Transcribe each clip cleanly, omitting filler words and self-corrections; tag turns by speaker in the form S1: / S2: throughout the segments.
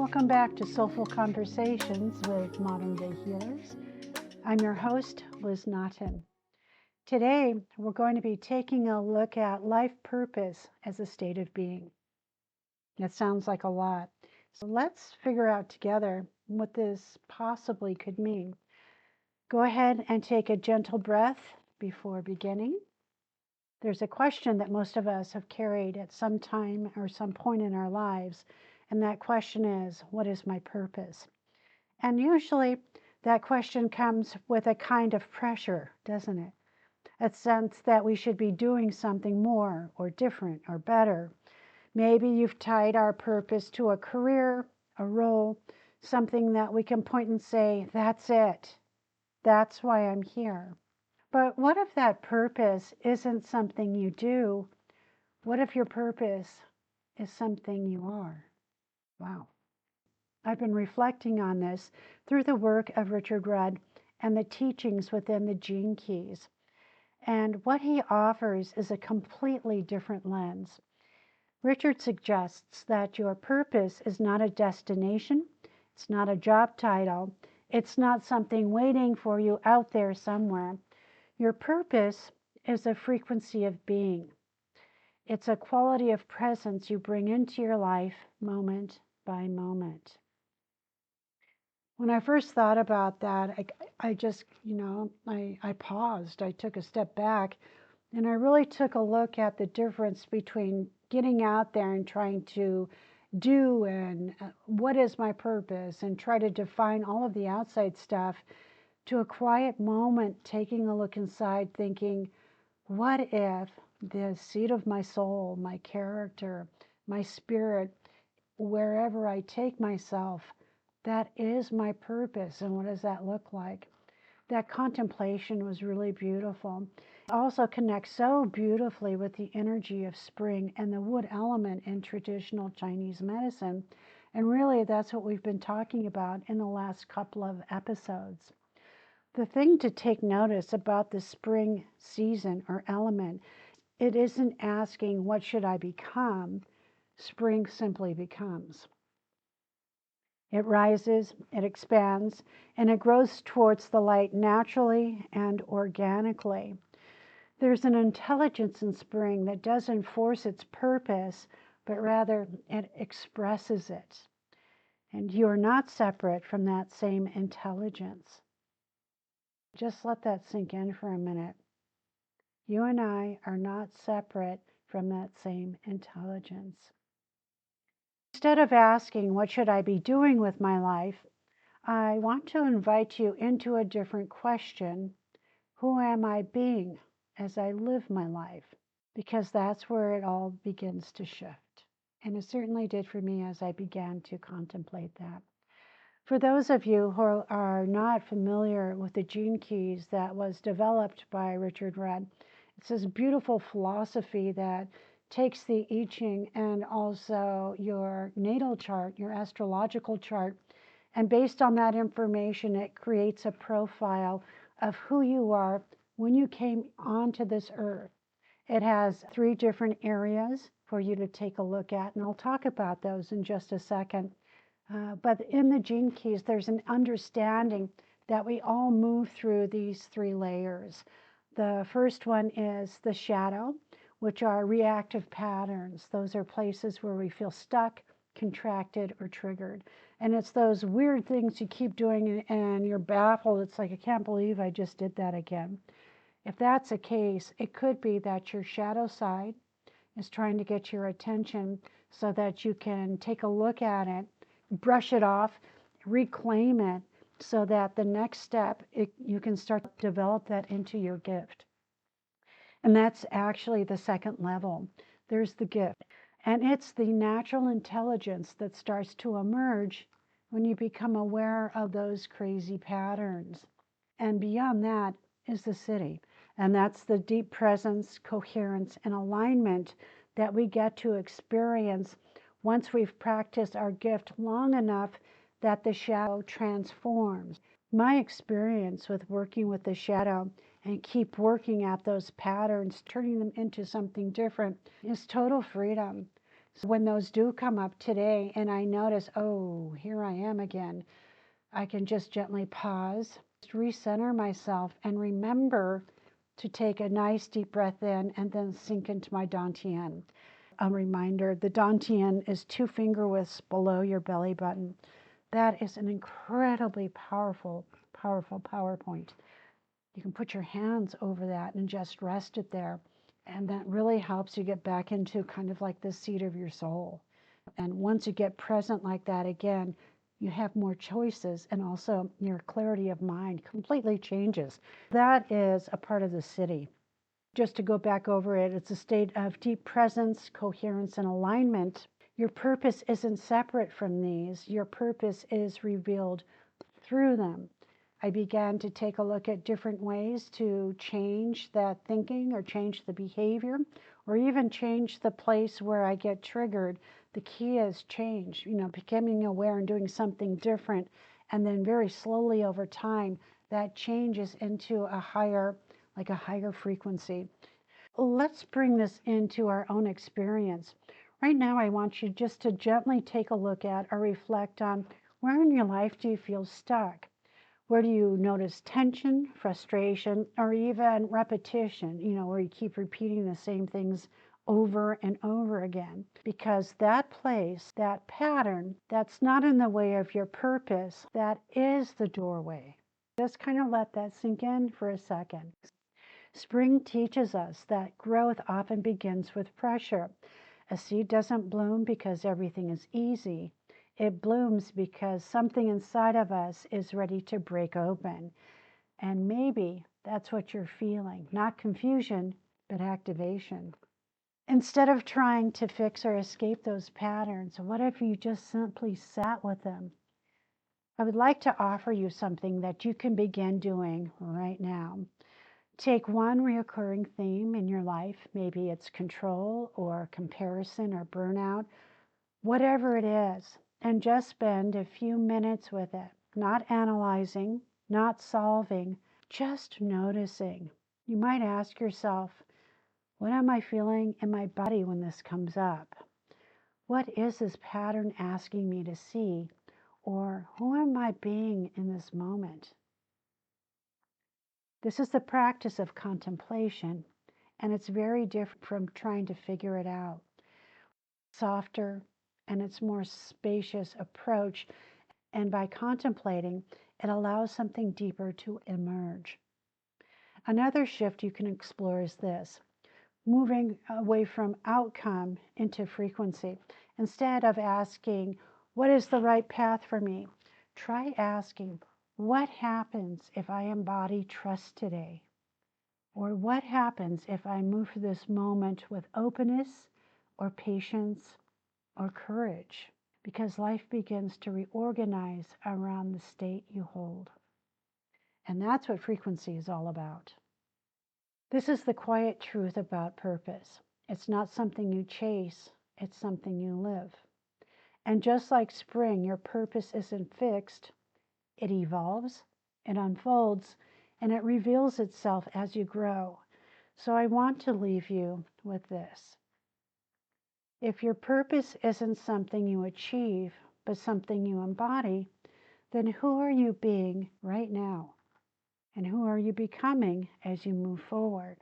S1: Welcome back to Soulful Conversations with Modern Day Healers. I'm your host, Lizz Naughton. Today, we're going to be taking a look at life purpose as a state of being. That sounds like a lot. So let's figure out together what this possibly could mean. Go ahead and take a gentle breath before beginning. There's a question that most of us have carried at some time or some point in our lives, and that question is, what is my purpose? And usually that question comes with a kind of pressure, doesn't it? A sense that we should be doing something more or different or better. Maybe you've tied our purpose to a career, a role, something that we can point and say, that's it. That's why I'm here. But what if that purpose isn't something you do? What if your purpose is something you are? Wow. I've been reflecting on this through the work of Richard Rudd and the teachings within the Gene Keys. And what he offers is a completely different lens. Richard suggests that your purpose is not a destination, it's not a job title, it's not something waiting for you out there somewhere. Your purpose is a frequency of being. It's a quality of presence you bring into your life moment by moment. When I first thought about that, I just, I paused. I took a step back and I really took a look at the difference between getting out there and trying to do and what is my purpose and try to define all of the outside stuff to a quiet moment, taking a look inside, thinking, what if the seat of my soul, my character, my spirit, wherever I take myself, that is my purpose, and what does that look like? That contemplation was really beautiful. It also connects so beautifully with the energy of spring and the wood element in traditional Chinese medicine. And really, that's what we've been talking about in the last couple of episodes. The thing to take notice about the spring season or element, it isn't asking, what should I become? Spring simply becomes. It rises, it expands, and it grows towards the light naturally and organically. There's an intelligence in spring that doesn't force its purpose, but rather it expresses it. And you're not separate from that same intelligence. Just let that sink in for a minute. You and I are not separate from that same intelligence. Instead of asking, what should I be doing with my life? I want to invite you into a different question. Who am I being as I live my life? Because that's where it all begins to shift. And it certainly did for me as I began to contemplate that. For those of you who are not familiar with the Gene Keys that was developed by Richard Rudd, it's this beautiful philosophy that takes the I Ching and also your natal chart, your astrological chart, and based on that information, it creates a profile of who you are when you came onto this earth. It has 3 different areas for you to take a look at, and I'll talk about those in just a second. But in the Gene Keys, there's an understanding that we all move through these 3 layers. The first one is the shadow, which are reactive patterns. Those are places where we feel stuck, contracted, or triggered. And it's those weird things you keep doing and you're baffled. It's like, I can't believe I just did that again. If that's the case, it could be that your shadow side is trying to get your attention so that you can take a look at it, brush it off, reclaim it, so that the next step, you can start to develop that into your gift. And that's actually the second level. There's the gift. And it's the natural intelligence that starts to emerge when you become aware of those crazy patterns. And beyond that is the city. And that's the deep presence, coherence, and alignment that we get to experience once we've practiced our gift long enough that the shadow transforms. My experience with working with the shadow and keep working at those patterns, turning them into something different, is total freedom. So when those do come up today and I notice, oh, here I am again, I can just gently pause, recenter myself, and remember to take a nice deep breath in and then sink into my dantian. A reminder, the dantian is 2 finger widths below your belly button. That is an incredibly powerful power point. You can put your hands over that and just rest it there. And that really helps you get back into kind of like the seat of your soul. And once you get present like that again, you have more choices, and also your clarity of mind completely changes. That is a part of the city. Just to go back over it, it's a state of deep presence, coherence, and alignment. Your purpose isn't separate from these. Your purpose is revealed through them. I began to take a look at different ways to change that thinking or change the behavior or even change the place where I get triggered. The key is change, becoming aware and doing something different. And then very slowly over time, that changes into a higher frequency. Let's bring this into our own experience. Right now, I want you just to gently take a look at or reflect on where in your life do you feel stuck? Where do you notice tension, frustration, or even repetition, where you keep repeating the same things over and over again? Because that place, that pattern, that's not in the way of your purpose, that is the doorway. Just kind of let that sink in for a second. Spring teaches us that growth often begins with pressure. A seed doesn't bloom because everything is easy. It blooms because something inside of us is ready to break open. And maybe that's what you're feeling, not confusion, but activation. Instead of trying to fix or escape those patterns, what if you just simply sat with them? I would like to offer you something that you can begin doing right now. Take one recurring theme in your life. Maybe it's control or comparison or burnout, whatever it is, and just spend a few minutes with it, not analyzing, not solving, just noticing. You might ask yourself, what am I feeling in my body when this comes up? What is this pattern asking me to see? Or who am I being in this moment? This is the practice of contemplation, and it's very different from trying to figure it out. Softer, and it's more spacious approach. And by contemplating, it allows something deeper to emerge. Another shift you can explore is this, moving away from outcome into frequency. Instead of asking, what is the right path for me? Try asking, what happens if I embody trust today? Or what happens if I move through this moment with openness or patience or courage? Because life begins to reorganize around the state you hold. And that's what frequency is all about. This is the quiet truth about purpose. It's not something you chase, it's something you live. And just like spring, your purpose isn't fixed. It evolves, it unfolds, and it reveals itself as you grow. So I want to leave you with this. If your purpose isn't something you achieve, but something you embody, then who are you being right now? And who are you becoming as you move forward?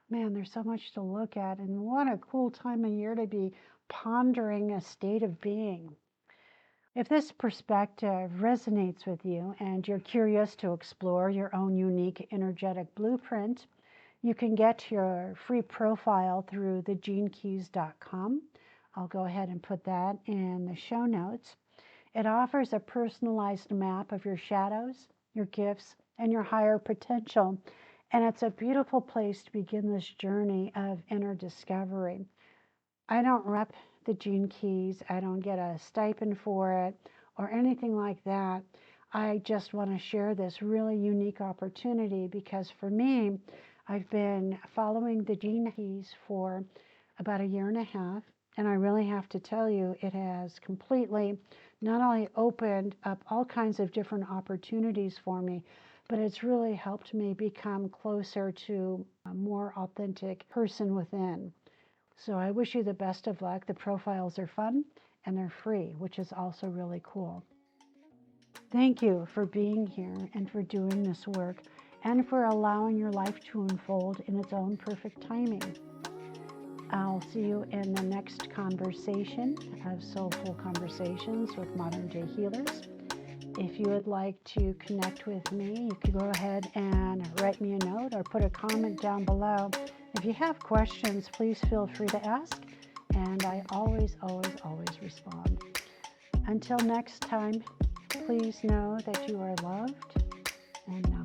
S1: Man, there's so much to look at, and what a cool time of year to be pondering a state of being. If this perspective resonates with you and you're curious to explore your own unique energetic blueprint, you can get your free profile through thegenekeys.com. I'll go ahead and put that in the show notes. It offers a personalized map of your shadows, your gifts, and your higher potential. And it's a beautiful place to begin this journey of inner discovery. I don't rep the Gene Keys. I don't get a stipend for it or anything like that. I just want to share this really unique opportunity because for me, I've been following the Gene Keys for about a year and a half. And I really have to tell you, it has completely not only opened up all kinds of different opportunities for me, but it's really helped me become closer to a more authentic person within. So I wish you the best of luck. The profiles are fun and they're free, which is also really cool. Thank you for being here and for doing this work and for allowing your life to unfold in its own perfect timing. I'll see you in the next conversation of Soulful Conversations with Modern Day Healers. If you would like to connect with me, you can go ahead and write me a note or put a comment down below. If you have questions, please feel free to ask, and I always respond. Until next time, please know that you are loved and not